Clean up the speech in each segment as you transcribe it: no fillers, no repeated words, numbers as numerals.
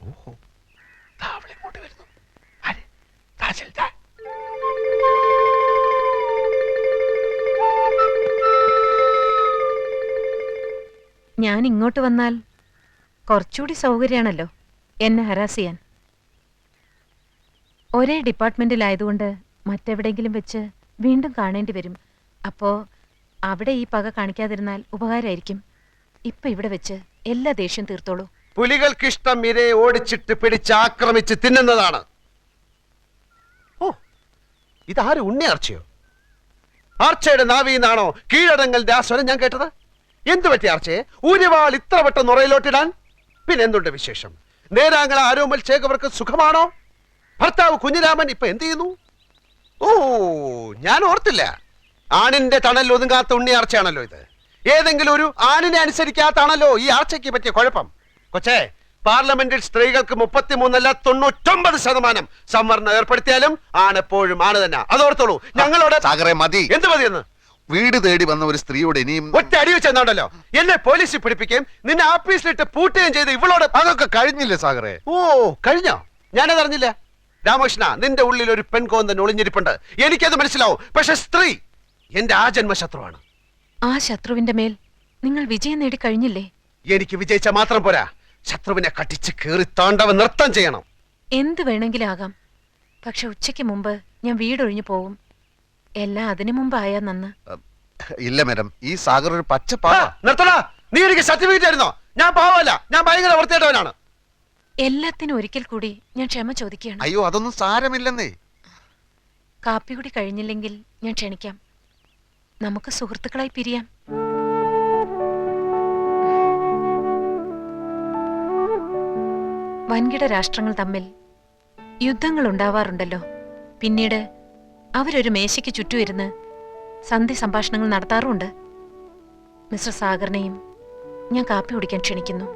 ഓഹോ, അവൾ ഇങ്ങോട്ട് വരുന്നു. ആര്? തഹസിൽദാർ. ഞാൻ ഇങ്ങോട്ട് വന്നാൽ കുറച്ചുകൂടി സൗകര്യമാണല്ലോ എന്നെ ഹരാസ് ചെയ്യാൻ. ഒരേ ഡിപ്പാർട്ട്മെന്റിലായതുകൊണ്ട് മറ്റെവിടെയെങ്കിലും വെച്ച് വീണ്ടും കാണേണ്ടി വരും. അപ്പോ അവിടെ ഈ പക കാണിക്കാതിരുന്നാൽ ഉപകാരമായിരിക്കും. ഇപ്പൊ ഇവിടെ വെച്ച് എല്ലാ ദേഷ്യം തീർത്തോളൂ. പുലികൾക്കിഷ്ടം ഇരയെ ഓടിച്ചിട്ട് പിടിച്ച് ആക്രമിച്ച് തിന്നുന്നതാണ്. ഓ, ഇതാര്? ഉണ്ണി ആർച്ചയോ? ആർച്ചയുടെ നാവിന്നാണോ കീഴടങ്ങലിന്റെ ആ സ്വരം ഞാൻ കേട്ടത്? എന്തു പറ്റി ആർച്ചയെ ഊരിവാൾ ഇത്ര വട്ടം നുറയിലോട്ടിടാൻ? പിന്നെ എന്തുണ്ട് വിശേഷം? നേരാങ്ങള ആരോമൽ ചേകവർക്ക് സുഖമാണോ? ഭർത്താവ് കുഞ്ഞിരാമൻ ഇപ്പൊ എന്ത് ചെയ്യുന്നു? ഓ, ഞാൻ ഓർത്തില്ല. ആണിന്റെ തണൽ ഒതുങ്ങാത്ത ഉണ്ണി ആർച്ചയാണല്ലോ ഇത്. ഏതെങ്കിലും ഒരു ആണിനെ അനുസരിക്കാത്താണല്ലോ ഈ ആർച്ചയ്ക്ക് പറ്റിയ കുഴപ്പം. കൊച്ചേ, പാർലമെന്റിൽ സ്ത്രീകൾക്ക് 33 99% സംവരണം ഏർപ്പെടുത്തിയാലും ആണെപ്പോഴും ആണ് തന്നെ. അതോർത്തോളൂ. ഞങ്ങളോട് മതി. എന്ത് മതിയെന്ന്? വീട് തേടി വന്ന ഒരു സ്ത്രീയോട് ഇനിയും ഒറ്റ അടി വെച്ചെന്നാണ്ടല്ലോ എന്നെ പോലീസിൽ പിടിപ്പിക്കുകയും നിന്നെ ആഫീസിലിട്ട് പൂട്ടുകയും ചെയ്ത് ഇവളോട്. അതൊക്കെ കഴിഞ്ഞില്ലേ സാഗറെ? ഓ, കഴിഞ്ഞോ? ഞാനതറിഞ്ഞില്ല. രാമകൃഷ്ണ, നിന്റെ ഉള്ളിൽ ഒരു പെൺകോന്തൻ ഒളിഞ്ഞിരിപ്പുണ്ട്. എനിക്കത് മനസ്സിലാവും. പക്ഷെ സ്ത്രീ എന്റെ ആജന്മ ശത്രുവാണ്. ആ ശത്രുവിന്റെ മേൽ നിങ്ങൾ വിജയം നേടി കഴിഞ്ഞില്ലേ? എനിക്ക് വിജയിച്ച മാത്രം പോരാ, ശത്രുവിനെ കട്ടിച്ച് കേറി താണ്ടവ നൃത്തം ചെയ്യണം. എന്ത് വേണമെങ്കിലും ആകാം. പക്ഷെ ഉച്ചയ്ക്ക് മുമ്പ് ഞാൻ വീടൊഴിഞ്ഞു പോവും. എല്ലാം അതിനു മുമ്പായാ നന്ന്. ഇല്ല മാഡം, ഈ സാഗർ ഒരു പച്ച നിർത്തടാ. നീ എനിക്ക് സർട്ടിഫിക്കറ്റ് ആയിരുന്നോ? ഞാൻ പാവല്ല, ഞാൻ ഭയങ്കര വൃത്തിയായിട്ടവനാണ്. എല്ലാത്തിനും ഒരിക്കൽ കൂടി ഞാൻ ക്ഷമ ചോദിക്കുകയാണ്. അയ്യോ, അതൊന്നും സാരമില്ലെന്നേ. കാപ്പി കൂടി കഴിഞ്ഞില്ലെങ്കിൽ ഞാൻ ക്ഷണിക്കാം. നമുക്ക് സുഹൃത്തുക്കളായി പിരിയാം. വൻകിട രാഷ്ട്രങ്ങൾ തമ്മിൽ യുദ്ധങ്ങൾ ഉണ്ടാവാറുണ്ടല്ലോ. പിന്നീട് അവരൊരു മേശയ്ക്ക് ചുറ്റുമിരുന്ന് സന്ധി സംഭാഷണങ്ങൾ നടത്താറുമുണ്ട്. മിസ്റ്റർ സാഗറിനെയും ഞാൻ കാപ്പി കുടിക്കാൻ ക്ഷണിക്കുന്നു.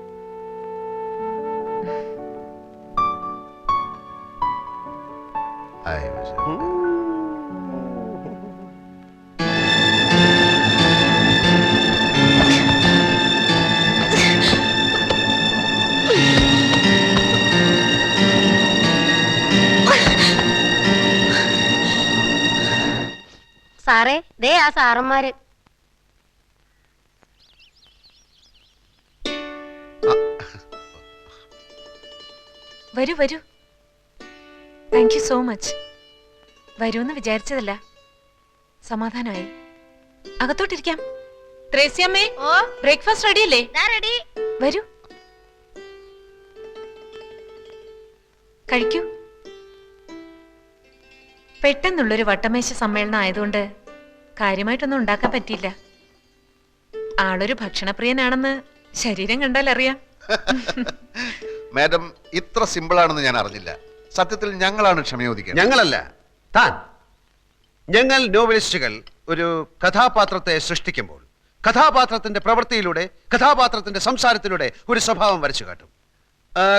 സാറേ, ദേ ആ സാറന്മാര്. വരൂ വരൂ. Thank you so much. വരൂന്ന് വിചാരിച്ചതല്ല. സമാധാനമായി. അകത്തോട്ടിരിക്കാം. ത്രേസ്യമ്മേ, ബ്രേക്ക്ഫാസ്റ്റ് റെഡിയല്ലേ? വരൂ, കഴിക്കൂ. പെട്ടെന്നുള്ളൊരു വട്ടമേശ സമ്മേളനം ആയതുകൊണ്ട് കാര്യമായിട്ടൊന്നും ഉണ്ടാക്കാൻ പറ്റിയില്ല. ആളൊരു ഭക്ഷണപ്രിയനാണെന്ന് ശരീരം കണ്ടാൽ അറിയാം. മാഡം, ഇത്ര സിമ്പിൾ ആണെന്ന് ഞാൻ അറിഞ്ഞില്ല. സത്യത്തിൽ ഞങ്ങളാണ് ക്ഷമയോദിക്കുന്നത്. ഞങ്ങളല്ല, താൻ. ഞങ്ങൾ നോവലിസ്റ്റുകൾ ഒരു കഥാപാത്രത്തെ സൃഷ്ടിക്കുമ്പോൾ കഥാപാത്രത്തിന്റെ പ്രവൃത്തിയിലൂടെ, കഥാപാത്രത്തിന്റെ സംസാരത്തിലൂടെ ഒരു സ്വഭാവം വരച്ചു കാട്ടും.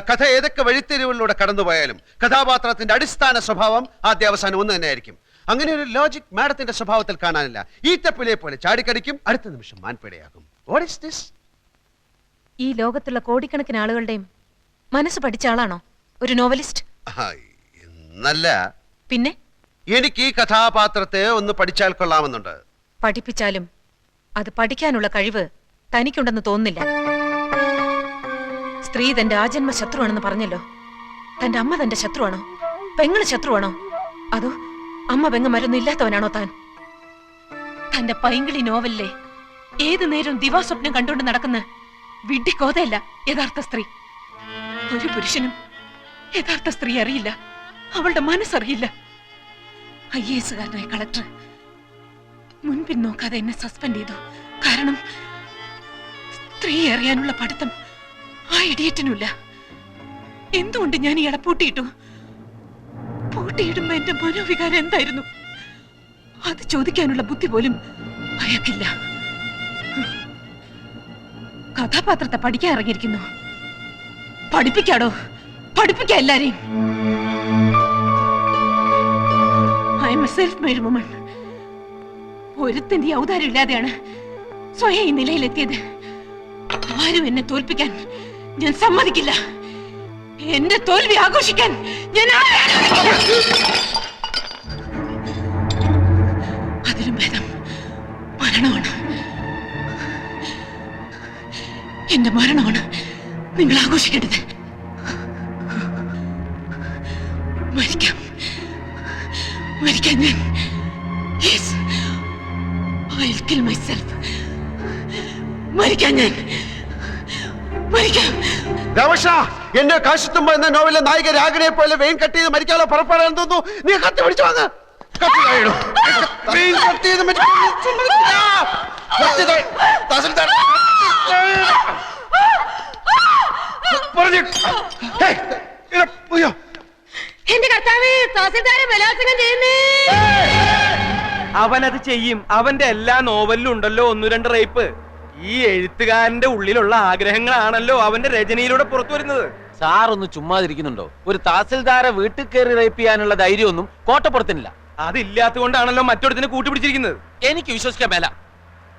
കഥ ഏതൊക്കെ വഴിത്തിരിവുകളിലൂടെ കടന്നുപോയാലും കഥാപാത്രത്തിന്റെ അടിസ്ഥാന സ്വഭാവം ആദ്യ അവസാനം ഒന്ന് തന്നെയായിരിക്കും. അങ്ങനെ ഒരു ലോജിക് മാഡത്തിന്റെ സ്വഭാവത്തിൽ കാണാനില്ല. ഈറ്റപ്പിലെ പോലെ ചാടിക്കടിക്കും, അടുത്ത നിമിഷം മാൻപേടയാകും. What is this? ഈ ലോകത്തുള്ള കോടിക്കണക്കിന് ആളുകളുടെയും മനസ്സ് പഠിച്ച ആളാണോ ഒരു നോവലിസ്റ്റ്? എന്നല്ല. പിന്നെ എനിക്ക് ഈ കഥാപാത്രത്തെ ഒന്ന് പഠിച്ചാൽ കൊള്ളാമെന്നുണ്ട്. പഠിപ്പിച്ചാലും അത് പഠിക്കാനുള്ള കഴിവ് തനിക്കുണ്ടെന്ന് തോന്നുന്നില്ല. സ്ത്രീ തന്റെ ആജന്മ ശത്രുവാണെന്ന് പറഞ്ഞല്ലോ. തന്റെ അമ്മ തന്റെ ശത്രുവാണോ? പെങ്ങള് ശത്രുവാണോ? അതോ അമ്മ പെങ്ങന്മാരൊന്നും ഇല്ലാത്തവനാണോ താൻ? തന്റെ പൈങ്കിളി നോവലിലെ ഏതു നേരവും ദിവാസ്വപ്നം കണ്ടുകൊണ്ട് നടക്കുന്ന വിഡ്ഢിക്കോതയല്ല യഥാർത്ഥ സ്ത്രീ. ഒരു പുരുഷനും യഥാർത്ഥ സ്ത്രീ അറിയില്ല, അവളുടെ മനസ്സറിയില്ല. IAS-കാരനായ കളക്ടർ മുൻപിൻ നോക്കാതെ എന്നെ സസ്പെൻഡ് ചെയ്തു. കാരണം സ്ത്രീ അറിയാനുള്ള പഠിത്തം ആ ഇഡിയറ്റിനുമില്ല. എന്തുകൊണ്ട് ഞാൻ ഇയാളെ പൂട്ടിയിട്ടു? പൂട്ടിയിടുമ്പോ എന്റെ മനോവികാരം എന്തായിരുന്നു? അത് ചോദിക്കാനുള്ള ബുദ്ധി പോലും അയാൾക്കില്ല. കഥാപാത്രത്തെ പഠിക്കാൻ ഇറങ്ങിയിരിക്കുന്നു. പഠിപ്പിക്കാടോ, പഠിപ്പിക്കാ എല്ലാരെയും. I am a self made woman. ഒരുത്തിന്റെ ഔദാര്യം ഇല്ലാതെയാണ് സ്വയം ഈ നിലയിലെത്തിയത്. ആരും എന്നെ തോൽപ്പിക്കാൻ ഞാൻ സമ്മതിക്കില്ല. എന്റെ തോൽവി ആഘോഷിക്കാൻ ഞാൻ അതിലും ഭേദം മരണമാണ്. എന്റെ മരണമാണ് നിങ്ങൾ ആഘോഷിക്കേണ്ടത്. മരിക്കാൻ ഞാൻ I'll kill myself. മരിക്കാം. രമേശ, എന്റെ കാശത്തുമ്പ എന്ന നോവലിലെ നായിക രാഗിനെ പോലെ വെയിൻ കട്ട് ചെയ്ത് മരിക്കാനുള്ള പുറപ്പെടാൻ തോന്നുന്നു. നീ കത്തി പിടിച്ചു വാങ്ങ. എന്റെ കർത്താവേ, തഹസിൽദാരെ ബലാത്സംഗം ചെയ്യുന്നേ. അവനത് ചെയ്യും. അവന്റെ എല്ലാ നോവലിലും ഉണ്ടല്ലോ 1-2 റേപ്പ്. ഈ എഴുത്തുകാരന്റെ ഉള്ളിലുള്ള ആഗ്രഹങ്ങളാണല്ലോ അവന്റെ രചനയിലൂടെ പുറത്തു വരുന്നത്. സാർ ഒന്ന് ചുമ്മാതിരിക്കുന്നുണ്ടോ? ഒരു തഹസിൽദാരെ വീട്ടിൽ കയറി റേപ്പ് ചെയ്യാനുള്ള ധൈര്യമൊന്നും കോട്ടപ്പുറത്തിനില്ല. അതില്ലാത്തതുകൊണ്ടാണല്ലോ മറ്റൊരുത്തിനെ കൂട്ടുപിടിച്ചിരിക്കുന്നത്. എനിക്ക് വിശ്വസിക്കാൻ മേല.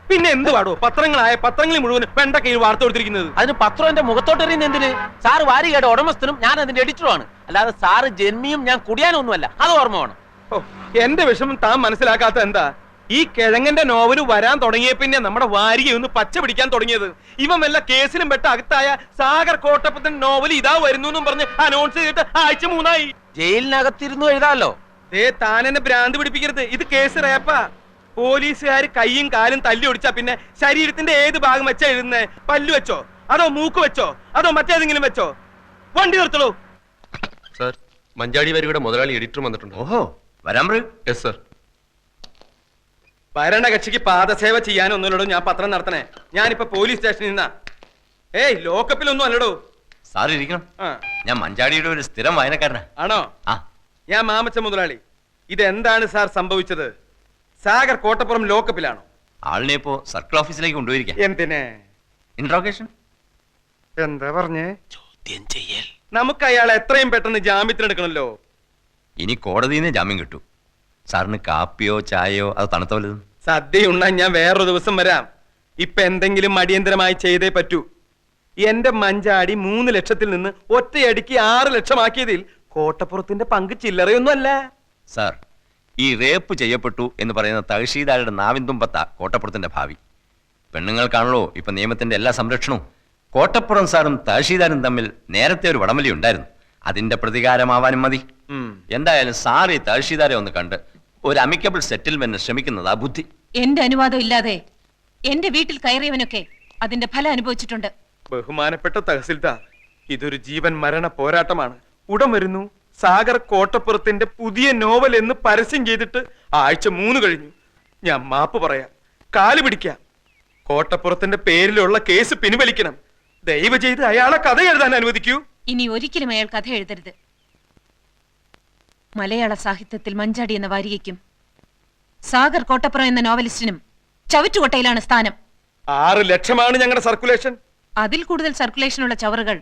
പിന്നെ എന്ത് പാടോ? പത്രങ്ങളിൽ മുഴുവൻ വെണ്ടക്കയിൽ വാർത്ത കൊടുത്തിരിക്കുന്നത്. അതിന് പത്രം എന്റെ മുഖത്തോട്ടെറിയുന്ന എന്തിന്? സാറ് വാരികയുടെ ഉടമസ്ഥനും ഞാൻ അതിന്റെ എഡിറ്ററുമാണ്. അല്ലാതെ സാറ് ജന്മിയും ഞാൻ കുടിയാനൊന്നുമല്ല. അത് ഓർമ്മ വേണം. എന്റെ വിഷമം താൻ മനസ്സിലാക്കാത്ത എന്താ? ഈ കിഴങ്ങന്റെ നോവല് വരാൻ തുടങ്ങിയ പിന്നെ നമ്മുടെ വാരിക ഒന്ന് പച്ച പിടിക്കാൻ തുടങ്ങിയത്. ഇവൻ വല്ല കേസിലും പെട്ട അകത്തായ സാഗർ കോട്ടപ്പത്തിന്റെ നോവൽ ഇതാ വരുന്നു എന്നും പറഞ്ഞ് അനൗൺസ് ചെയ്തിട്ട് ആഴ്ച 3 ജയിലിനകത്തിരുന്നു എഴുതാമല്ലോ. താൻ എന്നെ ഭ്രാന്ത് പിടിപ്പിക്കരുത്. ഇത് കേസ് റേപ്പാ. പോലീസുകാർ കൈയും കാലും തല്ലി ഒടിച്ചാ പിന്നെ ശരീരത്തിന്റെ ഏത് ഭാഗം വെച്ചാ എഴുതുന്നേ? പല്ലു വെച്ചോ, അതോ മൂക്ക് വെച്ചോ, അതോ മറ്റേതെങ്കിലും വെച്ചോ? വണ്ടി നിർത്തളൂ. സർ, മഞ്ചാടി വരിയുടെ മുതലാളി എഡിറ്റർ വന്നിട്ടുണ്ട്. ഓഹോ, വരാം. Yes sir. ഭരണകക്ഷിക്ക് പാദസേവ ചെയ്യാനൊന്നുമല്ലടോ ഞാൻ പത്രം നടത്തണേ. ഞാനിപ്പോ പോലീസ് സ്റ്റേഷനിൽ നിന്നാ. ലോക്കപ്പിലൊന്നും അല്ലടോ. സാർ ഇരിക്കണം. ഞാൻ മഞ്ചാടിയുടെ ഒരു സ്ഥിരം വായനക്കാരനാ. ആണോ? ഞാൻ മാമച്ച മുതലാളി. ഇതെന്താണ് സാർ സംഭവിച്ചത്? സാഗർ കോട്ടപ്പുറം ലോക്കപ്പിലാണോ? ആളിനെ ഇപ്പോ സർക്കിൾ ഓഫീസിലേക്ക് കൊണ്ടുപോയിരിക്കാം. എന്തിനെ? ഇന്ററോഗേഷൻ. എന്താ പറഞ്ഞേ? ചോദ്യം ചെയ്യൽ. നമുക്ക് അയാളെ എത്രയും പെട്ടെന്ന് ജാമ്യത്തിനെടുക്കണല്ലോ. ഇനി കോടതിയിൽ നിന്ന് ജാമ്യം കിട്ടൂ. സാറിന് കാപ്പിയോ ചായയോ അത് തണുത്ത വല്ലതും? സദ്യ ഉണ്ണാൻ ഞാൻ വേറൊരു ദിവസം വരാം. ഇപ്പൊ എന്തെങ്കിലും അടിയന്തരമായി ചെയ്തേ പറ്റൂ. എന്റെ മഞ്ചാടി 3 ലക്ഷത്തിൽ നിന്ന് ഒറ്റയടിക്ക് 6 ലക്ഷമാക്കിയതിൽ കോട്ടപ്പുറത്തിന്റെ പങ്ക് ചില്ലറയൊന്നും അല്ല. സാർ, ഈ റേപ്പ് ചെയ്യപ്പെട്ടു എന്ന് പറയുന്ന തഹസീൽദാരുടെ നാവിന്തുമ്പത്ത കോട്ടപ്പുറത്തിന്റെ ഭാവി. പെണ്ണുങ്ങൾക്കാണല്ലോ ഇപ്പൊ നിയമത്തിന്റെ എല്ലാ സംരക്ഷണവും. കോട്ടപ്പുറം സാറും തഹസീൽദാരും തമ്മിൽ നേരത്തെ ഒരു വടംവലി ഉണ്ടായിരുന്നു. അതിന്റെ പ്രതികാരമാവാനും മതി. എന്തായാലും സാർ ഈ തഹസീൽദാരെ ഒന്ന് കണ്ട് ഒരു അമിക്കബിൾ സെറ്റിൽമെന്റ് ശ്രമിക്കുന്നതാ ബുദ്ധി. എന്റെ അനുവാദം ഇല്ലാതെ എന്റെ വീട്ടിൽ കയറിയവനൊക്കെ അതിന്റെ ഫലം അനുഭവിച്ചിട്ടുണ്ട്. ബഹുമാനപ്പെട്ട തഹസിൽദാർ, ഇതൊരു ജീവൻ മരണ പോരാട്ടമാണ്. ഉടൻ വരുന്നു. സാഗർ കോട്ടപ്പുറത്തിന്റെ പുതിയ നോവൽ എന്ന് പരസ്യം ചെയ്തിട്ട് ആഴ്ച 3 കഴിഞ്ഞു. ഞാൻ മാപ്പ് പറയാം, കാല് പിടിക്കാം. കോട്ടപ്പുറത്തിന്റെ പേരിലുള്ള കേസ് പിൻവലിക്കണം. ദയവ് ചെയ്ത് അയാളെ കഥ എഴുതാൻ അനുവദിക്കൂ. ഇനി ഒരിക്കലും അയാൾ കഥ എഴുതരുത്. മലയാള സാഹിത്യത്തിൽ മഞ്ചാടി എന്ന വാരികയ്ക്കും സാഗർ കോട്ടപ്പുറം എന്ന നോവലിസ്റ്റിനും ചവറ്റുകൊട്ടയിലാണ് സ്ഥാനം. 6 ലക്ഷമാണ് ഞങ്ങളുടെ സർക്കുലേഷൻ. അതിൽ കൂടുതൽ സർക്കുലേഷനുള്ള ചവറുകൾ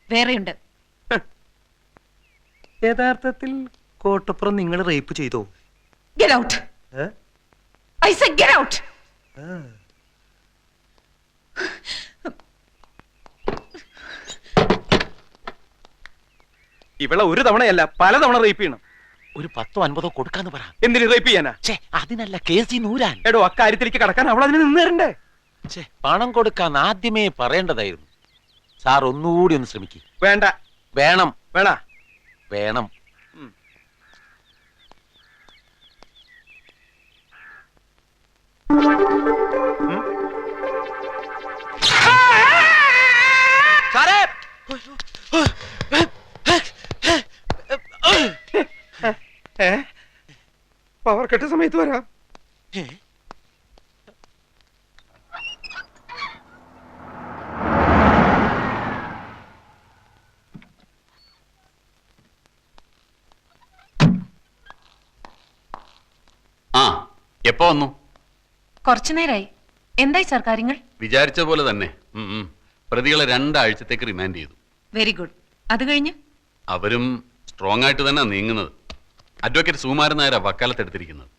വേറെയുണ്ട്. യഥാർത്ഥത്തിൽ കോട്ടപ്പുറം നിങ്ങൾ റേപ്പ് ചെയ്തോ? Get out. I said get out. ഇവളെ ഒരു തവണയല്ല 2 തവണ റേപ്പ് ചെയ്യണം. ഒരു 10-50 കൊടുക്കാന്ന് പറ. എന്തിനു റേപ്പ് ചെയ്യാനാ? അതിനല്ല, കേസി നൂരാൻ. എടോ, അക്കാര്യത്തിലേക്ക് കടക്കാൻ അവൾ അതിന് നിന്ന് തരണ്ടേ? പണം കൊടുക്കാൻ ആദ്യമേ പറയേണ്ടതായിരുന്നു. സാർ ഒന്നുകൂടി ഒന്ന് ശ്രമിക്കും. വേണ്ട. വേണം. വേണ. വേണം. പവർ കട്ട് സമയത്ത് വരാം. എപ്പോ വന്നു? കുറച്ചു നേരായി. എന്തായി സാർ കാര്യങ്ങൾ? വിചാരിച്ച പോലെ തന്നെ. പ്രതികളെ 2 ആഴ്ചത്തേക്ക് റിമാൻഡ് ചെയ്തു. Very good. അത് കഴിഞ്ഞ് അവരും സ്ട്രോങ് ആയിട്ട് തന്നെ നീങ്ങുന്നത്. അഡ്വക്കേറ്റ് സുകുമാരൻ നായരാ വക്കാലത്തെടുത്തിരിക്കുന്നത്.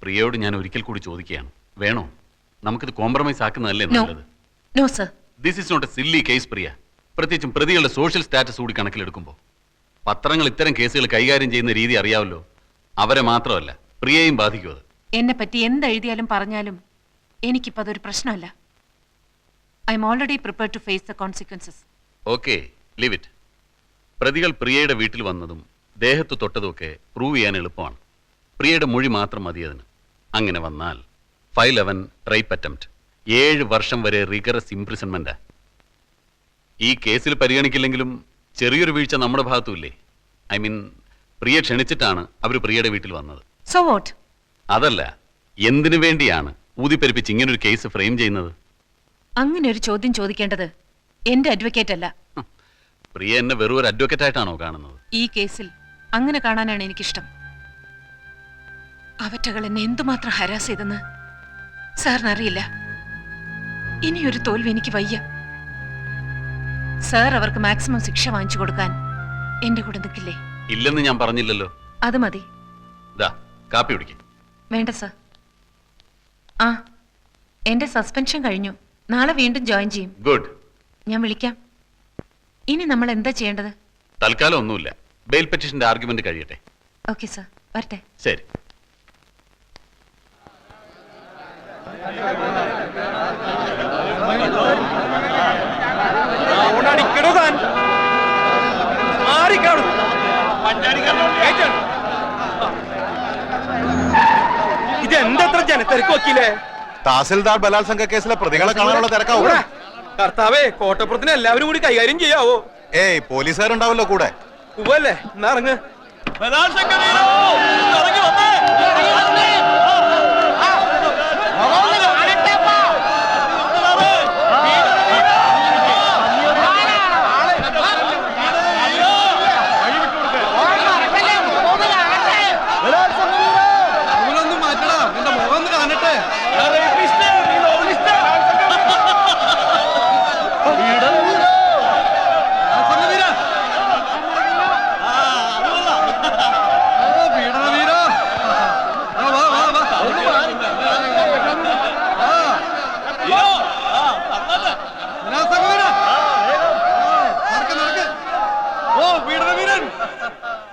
പ്രിയയോട് ഞാൻ ഒരിക്കൽ കൂടി ചോദിക്കുകയാണ്, വേണോ? നമുക്കിത് കോംപ്രമൈസ് ആക്കുന്നതല്ലേ നല്ലത്? No sir. This is not a silly case Priya. പ്രത്യേകിച്ചും പ്രതികളുടെ സോഷ്യൽ സ്റ്റാറ്റസ് കൂടി കണക്കിലെടുക്കുമ്പോൾ പത്രങ്ങൾ ഇത്തരം കേസുകൾ കൈകാര്യം ചെയ്യുന്ന രീതി അറിയാമല്ലോ. അവരെ മാത്രമല്ല, പ്രിയയും ബാധിക്കും അത്. എന്നെ പറ്റി എന്തെഴുതിയാലും പറഞ്ഞാലും എനിക്കിപ്പോ അതൊരു പ്രശ്നമല്ല. I am already prepare to face the consequences. Okay, leave it. പ്രതികൾ പ്രിയയുടെ വീട്ടിൽ വന്നതും ദേഹത്ത് തൊട്ടതുമൊക്കെ പ്രൂവ് ചെയ്യാൻ എളുപ്പമാണ്. പ്രിയയുടെ മൊഴി മാത്രം മതി അതിന്. അങ്ങനെ വന്നാൽ 511 റേപ്പ് അറ്റംപ്റ്റ്, 7 വർഷം വരെ റിഗറസ് ഇംപ്രിസൺമെന്റാ. ഈ കേസിൽ പരിഗണിക്കില്ലെങ്കിലും ചെറിയൊരു വീഴ്ച നമ്മുടെ ഭാഗത്തുമില്ലേ? ഐ മീൻ, പ്രിയ ക്ഷണിച്ചിട്ടാണ് അവർ പ്രിയയുടെ വീട്ടിൽ വന്നത്. So what? അതല്ല, എന്തിനു വേണ്ടിയാണ് ഊതിപ്പെരുപ്പിച്ച് ഇങ്ങനൊരു കേസ് ഫ്രെയിം ചെയ്യുന്നത്? അങ്ങനെ ഒരു ചോദ്യം ചോദിക്കേണ്ടത് എന്റെ അഡ്വക്കേറ്റ് അല്ല. പ്രിയ എന്നെ വെറും ഒരു അഡ്വക്കേറ്റ് ആയിട്ടാണോ കാണുന്നത്? ഈ കേസിൽ അങ്ങനെ കാണാനാണ് എനിക്കിഷ്ടം. അവറ്റകൾ എന്നെ എന്തുമാത്രം ഹരാസ് ചെയ്തെന്ന് സാറിനറിയില്ല. ഇനിയൊരു തോൽവി എനിക്ക് വയ്യ. സാർ അവർക്ക് മാക്സിമം ശിക്ഷ വാങ്ങിച്ചു കൊടുക്കാൻ എന്റെ കൂടെ നിൽക്കില്ലേ? ഇല്ലെന്ന് ഞാൻ പറഞ്ഞില്ലല്ലോ. അത് മതി. ദാ കാപ്പി കുടിക്കും. വേണ്ട സാർ. ആ, എന്റെ സസ്പെൻഷൻ കഴിഞ്ഞു. നാളെ വീണ്ടും ജോയിൻ ചെയ്യും. ഗുഡ്. ഞാൻ വിളിക്കാം. ഇനി നമ്മൾ എന്താ ചെയ്യേണ്ടത്? തൽക്കാലം ഒന്നുമില്ല. ബെയിൽ പെറ്റീഷന്റെ ആർഗ്യുമെന്റ് കഴിയട്ടെ. ഓക്കെ സാർ, വരട്ടെ. ശരി. ഓണടിക്കണോ താൻ? മാറിക്കാണു. ഇതെന്തത്ര ജനത്തിരക്ക് വക്കീലേ? തഹസിൽദാർ ബലാത്സംഗ കേസിലെ പ്രതികളെ കാണാനുള്ള തിരക്കാവൂ. കർത്താവേ, കോട്ടപ്പുറത്തിന് എല്ലാവരും കൂടി കൈകാര്യം ചെയ്യാവോ? ഏയ്, പോലീസുകാരുണ്ടാവല്ലോ കൂടെ. ഉവ്വല്ലേ, എന്നാ ഇറങ്ങ്.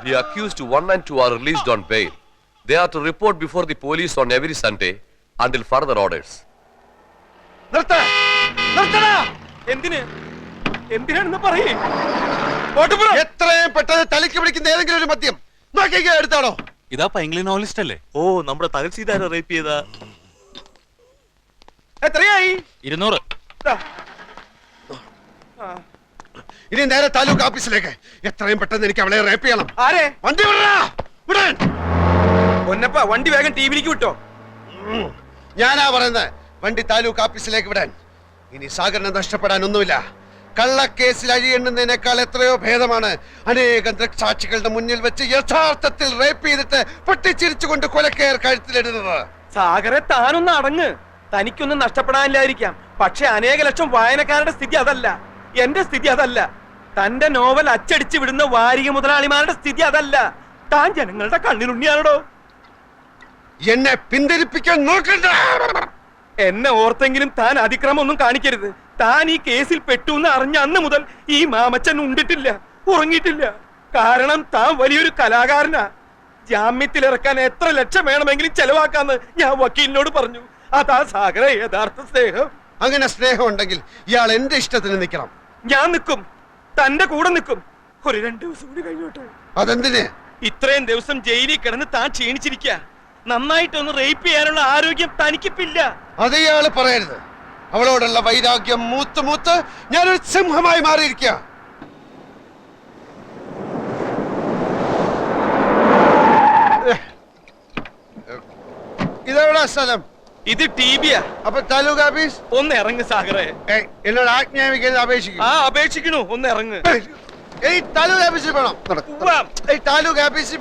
The accused 1 and 2 are released on bail. They are to report before the police on every Sunday until further orders. എന്തിനാണെന്ന് പറയേ. എത്രയും പെട്ടെന്ന് തലയ്ക്ക് പിടിക്കുന്ന ഏതെങ്കിലും ഒരു മദ്യം നോക്കിക്കോ, എടുത്താണോ? ഇതാ പൈങ്കിളി നോവലിസ്റ്റ് അല്ലേ? ഓ, നമ്മുടെ തഹസിൽദാരെ റേപ്പ് ചെയ്ത. എത്രയായി? 200. ഇനി നേരെ താലൂക്ക് ഓഫീസിലേക്ക്. എത്രയും പെട്ടെന്ന് എനിക്ക് അവളെ റേപ്പ് ചെയ്യണം. ആരെ? വണ്ടി വിടടാ, വിടാൻ. പൊന്നപ്പ, വണ്ടി വേഗം ടിവിയിലേക്ക് വിട്ടോ. ഞാനാ പറയുന്നത്, വണ്ടി താലൂക്ക് ഓഫീസിലേക്ക് വിടാൻ. ഇനി സാഗറിനെ നഷ്ടപ്പെടാൻ ഒന്നുമില്ല. കള്ളക്കേസിൽ അഴിയെണ്ണുന്നതിനേക്കാൾ എത്രയോ ഭേദമാണ് അനേകം ദൃക്സാക്ഷികളുടെ മുന്നിൽ വെച്ച് യഥാർത്ഥത്തിൽ റേപ്പ് ചെയ്തിട്ട് പൊട്ടിച്ചിരിച്ചുകൊണ്ട് കൊലക്കയർ കഴുത്തിലിടുന്നത്. സാഗറെ, താനൊന്ന് അടങ്ങ്. തനിക്കൊന്നും നഷ്ടപ്പെടാനില്ലായിരിക്കാം, പക്ഷെ അനേക ലക്ഷം വായനക്കാരുടെ സ്ഥിതി അതല്ല. എന്റെ സ്ഥിതി അതല്ല. തന്റെ നോവൽ അച്ചടിച്ചു വിടുന്ന വാരിക മുതലാളിമാരുടെ സ്ഥിതി അതല്ല. താൻ ജനങ്ങളുടെ കണ്ണിലുണ്ണിയാണോ? എന്നെ പിന്തിരിപ്പിക്കാൻ നോക്കണ്ട. എന്നെ ഓർത്തെങ്കിലും താൻ അതിക്രമം ഒന്നും കാണിക്കരുത്. താൻ ഈ കേസിൽ പെട്ടു എന്ന് അറിഞ്ഞ അന്ന് മുതൽ ഈ മാമച്ചൻ ഉണ്ടിട്ടില്ല, ഉറങ്ങിയിട്ടില്ല. കാരണം താൻ വലിയൊരു കലാകാരനാ. ജാമ്യത്തിലിറക്കാൻ എത്ര ലക്ഷം വേണമെങ്കിലും ചെലവാക്കാന്ന് ഞാൻ വക്കീലിനോട് പറഞ്ഞു. അതാ സാഗര യഥാർത്ഥ സ്നേഹം. അങ്ങനെ സ്നേഹം ഉണ്ടെങ്കിൽ ഇയാൾ എന്റെ ഇഷ്ടത്തിന് നിൽക്കണം. ഞാൻ നിൽക്കും, തന്റെ കൂടെ നിൽക്കും. ഒരു 2 ദിവസം കൂടി കഴിഞ്ഞോട്ടെ. അതെന്തിന്? ഇത്രയും ദിവസം ജയിലിൽ കിടന്ന് താൻ ക്ഷീണിച്ചിരിക്കുക. നന്നായിട്ടൊന്ന് റേപ്പ് ചെയ്യാനുള്ള ആരോഗ്യം തനിക്കിപ്പില്ല. അത് ഇയാള് പറയരുത്. അവളോടുള്ള വൈരാഗ്യം മൂത്ത് മൂത്ത് ഞാനൊരു സിംഹമായി മാറിയിരിക്കുക. ഇതെവിടാ സ്ഥലം? ഇത് ടിബിയാ. അപ്പൊ താലൂക്ക് ഓഫീസ്? ഒന്ന് ഇറങ്ങ് സാഗറെ. എന്നോട് ആജ്ഞാപിക്കുന്നത് അപേക്ഷിക്കും. ആ, അപേക്ഷിക്കണു. ഒന്ന് ഇറങ്ങ്. താലൂക്ക് ഓഫീസിൽ പോണം. താലൂക്ക് ഓഫീസിൽ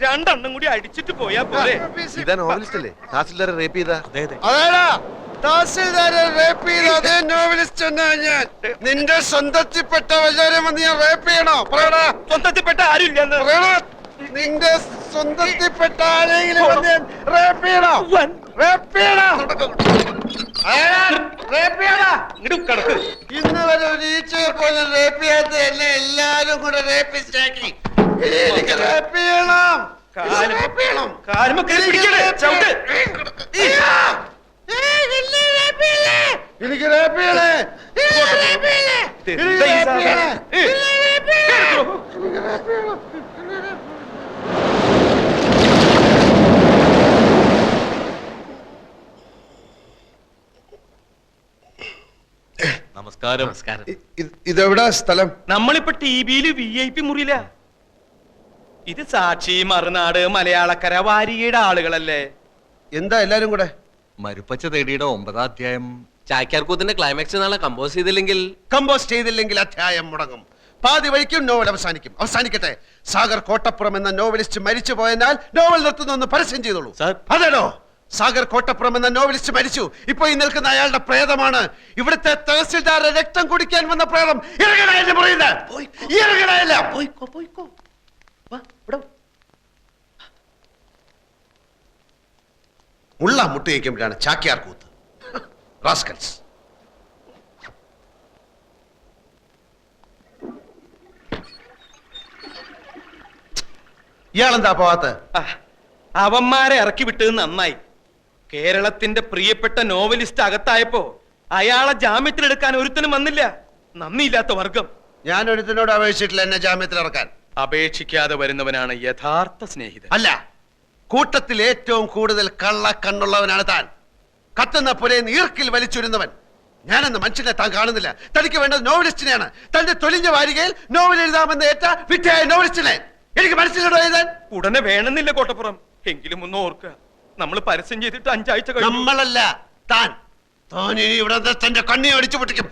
രണ്ടെണ്ണം കൂടി അടിച്ചിട്ട് പോയാ പോരെ. ഇതാ നോവലിസ്റ്റ് അല്ലേ തഹസിൽദാരെ റേപ്പ് ചെയ്ത? അതേടാ, തഹസിൽദാരെ റേപ്പ് ചെയ്ത അതേ നോവലിസ്റ്റ് എന്നാ ഞാൻ. നിന്റെ സ്വന്തത്തിൽപ്പെട്ട വല്ലവരും വന്ന് ഞാൻ റേപ്പ് ചെയ്യണോ? പറയടാ. സ്വന്തത്തിൽപ്പെട്ട ആരും ഇല്ലെന്ന്. പറയടാ. നിന്റെ സ്വന്തത്തിൽപ്പെട്ട ആരെങ്കിലും വന്ന് rape ചെയ്യണോ? Rape ചെയ്യണോ? Rape ചെയ്യണോ? ഇന്ന് വരെ ഒരു ഈച്ചയെ പോലെ rape ചെയ്യാത്ത എന്നെ എല്ലാരും കൂടെ rapist ആക്കി. ഇനി എനിക്ക് rape ചെയ്യണം. Rape ചെയ്യണം. എനിക്ക് rape ചെയ്യണേ. നമസ്കാരം. ഇതെവിടാ സ്ഥലം? നമ്മളിപ്പോ ടിവിയില് VIP മുറിയില. ഇത് സാക്ഷി, മറുനാട്, മലയാളക്കര, വാരികയുടെ ആളുകളല്ലേ? എന്താ എല്ലാരും കൂടെ? മരുപ്പച്ച തേടിയുടെ 9ാം അധ്യായം ചാക്യാർകൂത്തിന്റെ ക്ലൈമാക്സ് നാളെ കമ്പോസ് ചെയ്തില്ലെങ്കിൽ കമ്പോസ്റ്റ് ചെയ്തില്ലെങ്കിൽ അധ്യായം മുടങ്ങും. പാതി വഴിക്കും നോവൽ അവസാനിക്കും. അവസാനിക്കട്ടെ. സാഗർ കോട്ടപ്പുറം എന്ന നോവലിസ്റ്റ് മരിച്ചു പോയതിനാൽ നോവൽ നിർത്തുന്നു പരസ്യം ചെയ്തോളൂ. അതേടോ, സാഗർ കോട്ടപ്പുറം എന്ന നോവലിസ്റ്റ് മരിച്ചു. ഇപ്പൊ ഈ നിൽക്കുന്ന അയാളുടെ പ്രേതമാണ് ഇവിടുത്തെ തഹസിൽദാരുടെ രക്തം കുടിക്കാൻ വന്ന പ്രേതം. ഇറങ്ങണയല്ലേ പറയുന്നത്? ഇറങ്ങണയല്ല. മുള്ള മുട്ടിയേക്കുമ്പോഴാണ് ചാക്യാർ കൂത്ത്. റാസ്കൽസ്. ഇയാളെന്താ പോവാത്ത? അവന്മാരെ ഇറക്കി വിട്ടത് നന്നായി. കേരളത്തിന്റെ പ്രിയപ്പെട്ട നോവലിസ്റ്റ് അകത്തായപ്പോ അയാളെ ജാമ്യത്തിലെടുക്കാൻ ഒരുത്തനും വന്നില്ല. നന്ദിയില്ലാത്ത വർഗം. ഞാൻ ഒരുത്തിനോട് അപേക്ഷിച്ചിട്ടില്ല എന്നെ ജാമ്യത്തിൽ ഇറക്കാൻ. അപേക്ഷിക്കാതെ വരുന്നവനാണ് യഥാർത്ഥ സ്നേഹിതൻ. അല്ല, കൂട്ടത്തിൽ ഏറ്റവും കൂടുതൽ കള്ള കണ്ണുള്ളവനാണ് താൻ. കത്തുന്ന പുരയിൽ ഈർക്കിൽ വലിച്ചൊരുന്നവൻ. ഞാനെന്ന മനുഷ്യനെ താൻ കാണുന്നില്ല. തനിക്ക് വേണ്ടത് നോവലിസ്റ്റിനെയാണ്. തന്റെ തൊലിഞ്ഞ വാരികയിൽ നോവൽ എഴുതാമെന്ന് ഏറ്റ വിറ്റയായ നോവലിസ്റ്റിനെ എനിക്ക് മനസ്സിലുണ്ടോ എഴുതാൻ? ഉടനെ വേണമെന്നില്ല കോട്ടപ്പുറം. എങ്കിലും ഒന്ന് ഓർക്കുക, നമ്മൾ പരസ്യം ചെയ്തിട്ട് 5 ആഴ്ച കഴിഞ്ഞു. നമ്മളല്ല, താൻ. താൻ ഇനി ഇവിടെ തന്റെ കണ്ണി അടിച്ചു പൊട്ടിക്കും.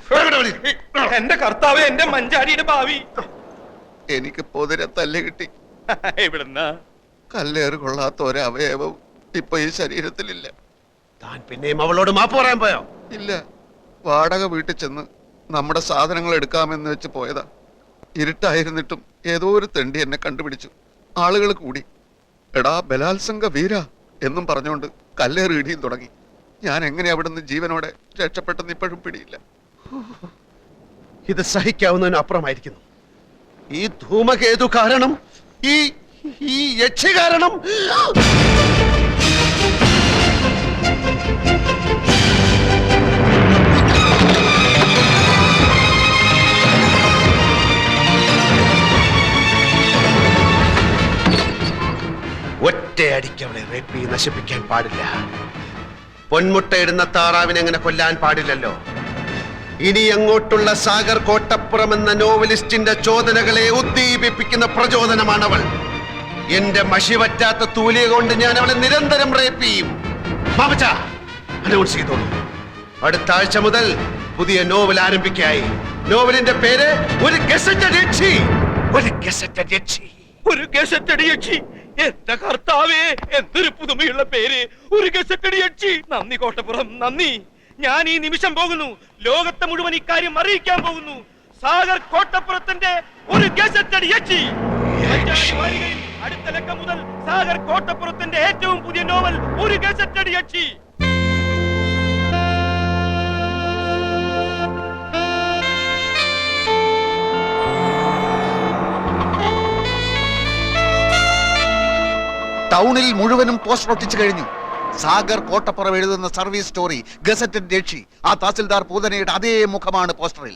എന്റെ കർത്താവ്, എന്റെ മഞ്ചാടിയുടെ ഭാവി. എനിക്ക് പൊതിരെ തല്ല് കിട്ടി. എവിടുന്നാ? കല്ലേറ് കൊള്ളാത്ത ഒരവയവവും ഇപ്പൊ ഈ ശരീരത്തിലില്ല. താൻ പിന്നെയും അവളോട് മാപ്പ് പറയാൻ പോയോ? ഇല്ല, വാടക വീട്ടിൽ ചെന്ന് നമ്മുടെ സാധനങ്ങൾ എടുക്കാമെന്ന് വെച്ച് പോയതാ. ഇരുട്ടായിരുന്നിട്ടും ഏതോ ഒരു തെണ്ടി എന്നെ കണ്ടുപിടിച്ചു. ആളുകൾ കൂടി എടാ ബലാത്സംഗ വീര എന്നും പറഞ്ഞുകൊണ്ട് കല്ലേറ് ഇടിയും തുടങ്ങി. ഞാൻ എങ്ങനെ അവിടുന്ന് ജീവനോടെ രക്ഷപ്പെട്ടെന്ന് ഇപ്പോഴും പിടിയില്ല. ഇത് സഹിക്കാവുന്നതിന് അപ്പുറമായിരിക്കുന്നു. ഈ ധൂമകേതു കാരണം, ഈ യക്ഷി കാരണം. ഒറ്റയടിക്ക് അവളെ റേപ്പ് ചെയ്ത് നശിപ്പിക്കാൻ പാടില്ല. പൊന്മുട്ടയിടുന്ന താറാവിനെ അങ്ങനെ കൊല്ലാൻ പാടില്ലല്ലോ. ഇനി അങ്ങോട്ടുള്ള സാഗർ കോട്ടപ്പുറം എന്ന നോവലിസ്റ്റിന്റെ ചോദനകളെ ഉദ്ദീപിപ്പിക്കുന്ന പ്രചോദനമാണവൾ. എന്റെ മഷി പറ്റാത്ത തൂലിക കൊണ്ട് ഞാൻ അവളെ നിരന്തരം റേപ്പ് ചെയ്യും. മാമച്ച, അനൗൺസ് ചെയ്തോളൂ. അടുത്ത ആഴ്ച മുതൽ പുതിയ നോവൽ ആരംഭിക്കായി. നോവലിന്റെ പേര് ഒരു ഗസറ്റഡ് യക്ഷി. ഒരു ഗസറ്റഡ് യക്ഷി. ഒരു ഗസറ്റഡ് യക്ഷി. എന്റെ കർത്താവേ, എന്തൊരു പുതുമയുള്ള പേര്, ഒരു ഗസറ്റഡ് യക്ഷി. നന്ദി കോട്ടപ്പുറം, നന്ദി. ഞാൻ ഈ നിമിഷം പോകുന്നു. ലോകത്തെ മുഴുവൻ ഇക്കാര്യം അറിയിക്കാൻ പോകുന്നു. സാഗർ കോട്ടപ്പുറത്തിന്റെ ഒരു ഗസറ്റഡ് യക്ഷി. അടുത്ത ലക്കം മുതൽ സാഗർ കോട്ടപ്പുറത്തിന്റെ ഏറ്റവും പുതിയ നോവൽ ഒരു ഗസറ്റഡ് യക്ഷി. ടൗണിൽ മുഴുവനും പോസ്റ്റർ ഒട്ടിച്ചു കഴിഞ്ഞു. സാഗർ കോട്ടപ്പുറം എഴുതുന്ന സർവീസ് സ്റ്റോറി ഗസറ്റഡ് രക്ഷി. ആ തഹസിൽദാർ പൂതനയുടെ അതേ മുഖമാണ് പോസ്റ്ററിൽ.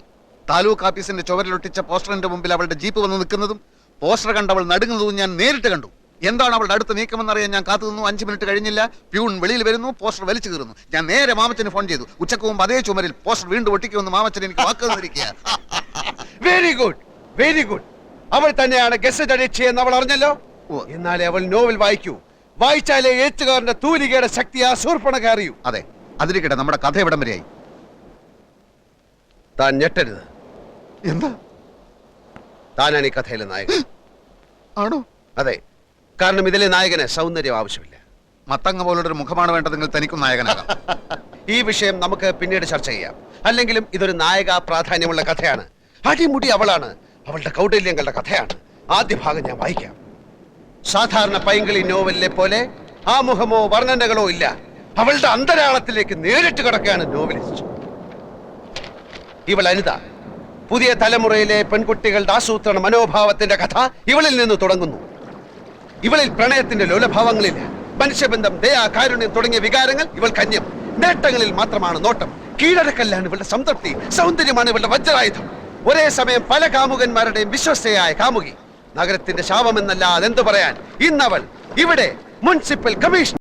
താലൂക്ക് ഓഫീസിന്റെ ചുവരിലൊട്ടിച്ച പോസ്റ്ററിന്റെ മുമ്പിൽ അവളുടെ ജീപ്പ് വന്ന് നിൽക്കുന്നതും പോസ്റ്റർ കണ്ടവൾ നടുങ്ങുന്നതും ഞാൻ നേരിട്ട് കണ്ടു. എന്താണ് അവളുടെ അടുത്ത നീക്കമെന്നറിയാൻ ഞാൻ കാത്തുനിന്നു. 5 മിനിറ്റ് കഴിഞ്ഞില്ല. പ്യൂൺ വെളിയിൽ വരുന്നു, പോസ്റ്റർ വലിച്ചു കീറുന്നു. ഞാൻ നേരെ മാമച്ചന് ഫോൺ ചെയ്തു. ഉച്ചക്ക് മുമ്പ് അതേ ചുമരിൽ പോസ്റ്റർ വീണ്ടും ഒട്ടിക്കുമെന്ന് മാമച്ചൻ എനിക്ക് വാക്ക് തന്നിരിക്കുക. Very good, very good. അവൾ തന്നെയാണ് ഗസറ്റഡ് യക്ഷി എന്ന് അവൾ അറിഞ്ഞല്ലോ. എന്നാലേ അവൾ നോവൽ വായിക്കൂ. വായിച്ചാലേ എഴുത്തുകാരന്റെ തൂലികയുടെ ശക്തി ആ ശൂർപ്പണഖ അറിയൂ. അതെ, അതിരിക്കട്ടെ, നമ്മുടെ കഥ എവിടം വരെയായി? താൻ ഞെട്ടരുത്. എന്താ? താനാണ് ഈ കഥയിലെ നായകൻ. ആണോ? അതെ, കാരണം ഇതിലെ നായകന് സൗന്ദര്യം ആവശ്യമില്ല. മത്തങ്ങ പോലുള്ളൊരു മുഖമാണ് വേണ്ടതെങ്കിൽ തനിക്കും നായകനാകാം. ഈ വിഷയം നമുക്ക് പിന്നീട് ചർച്ച ചെയ്യാം. അല്ലെങ്കിലും ഇതൊരു നായക പ്രാധാന്യമുള്ള കഥയാണ്. അടിമുടി അവളാണ്. അവളുടെ കൗടല്യങ്ങളുടെ കഥയാണ്. ആദ്യ ഭാഗം ഞാൻ വായിക്കാം. സാധാരണ പൈങ്കിളി നോവലിലെ പോലെ ആമുഖമോ വർണ്ണനകളോ ഇല്ല. അവളുടെ അന്തരാളത്തിലേക്ക് നേരിട്ട് കിടക്കുകയാണ് നോവലിസ്റ്റ്. ഇവൾ അനിത. പുതിയ തലമുറയിലെ പെൺകുട്ടികളുടെ ആസൂത്രണ മനോഭാവത്തിന്റെ കഥ ഇവളിൽ നിന്ന് തുടങ്ങുന്നു. ഇവളിൽ പ്രണയത്തിന്റെ ലോലഭാവങ്ങളില്ല. മനുഷ്യബന്ധം, ദയ, കാരുണ്യം തുടങ്ങിയ വികാരങ്ങൾ ഇവൾ കന്യം. നേട്ടങ്ങളിൽ മാത്രമാണ് നോട്ടം. കീഴടക്കല്ലാണ് ഇവളുടെ സംതൃപ്തി. സൗന്ദര്യമാണ് ഇവളുടെ വജ്രായുധം. ഒരേ സമയം പല കാമുകന്മാരുടെയും വിശ്വസ്തയായ കാമുകി. നഗരത്തിന്റെ ശാപമെന്നല്ല അതെന്തു പറയാൻ. ഇന്നവൾ ഇവിടെ മുനിസിപ്പൽ കമ്മീഷണർ.